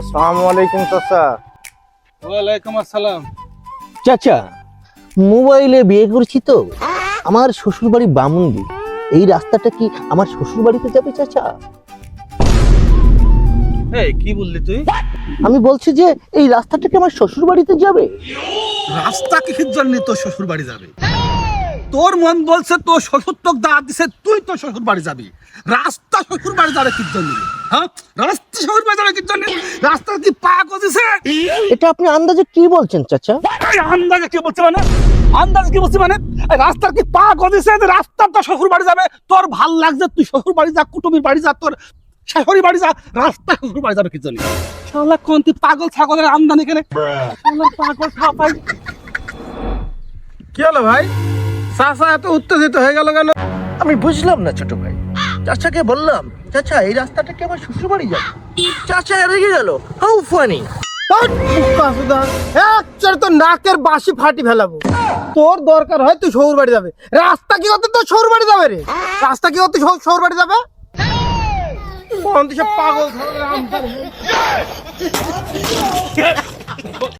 আসসালামু আলাইকুম চাচা। ওয়ালাইকুম আসসালাম। চাচা, মোবাইলে বিয়ে করছি তো, আমার শ্বশুর বাড়ি বামুনদি। এই রাস্তাটা কি আমার শ্বশুর বাড়িতে যাবে চাচা? এই কি বললি তুই? আমি বলছি যে এই রাস্তাটা কি আমার শ্বশুর বাড়িতে যাবে? রাস্তা কিসের জন্য তোর শ্বশুর বাড়ি যাবে? তোর মন বলছে তোর শ্বশুর তোকে দাঁত দিছে, তুই তোর শ্বশুর বাড়ি যাবি। রাস্তা শ্বশুর বাড়ি যাবে কির জন্য? হ্যাঁ, রাস্তা শ্বশুর বাড়ি যাবে কির জন্য? রাস্তা কি পা গজিছে? এটা আপনি আন্দাজে কি বলছেন চাচা? এই আন্দাজে কি বলছি মানে? আন্দাজে কি বলছি মানে? এই রাস্তার কি পা গজিছে যে রাস্তা তোর শ্বশুর বাড়ি যাবে? তোর ভাল লাগছে তুই শ্বশুর বাড়ি যা, কুটুমির বাড়ি যা, তোর শাশুড়ি বাড়ি যা, রাস্তা শ্বশুর বাড়ি যাবে কির জন্য? শালা কোন তুই পাগল ছাগলের আমদানি কেনে? শালা পাগল ছাপাই। কি হলো ভাই? চাচা এত উত্তেজিত হয়ে গেল কেন? আমি বুঝলাম না ছোট ভাই। চাচাকে বললাম, চাচা এই রাস্তাটা কি আমার শ্বশুর বাড়ি যাবে? চাচা রেগে গেল। How funny! তোর নাকের বাসি ফাটি ফেলাবো। তোর দরকার হয় তুই শ্বশুর বাড়ি যাবে। রাস্তা কি হতে তোর শ্বশুর বাড়ি যাবে রে? রাস্তা কি হতে শ্বশুর বাড়ি যাবে? কোন দেশে পাগল ছাগলের আমদানি।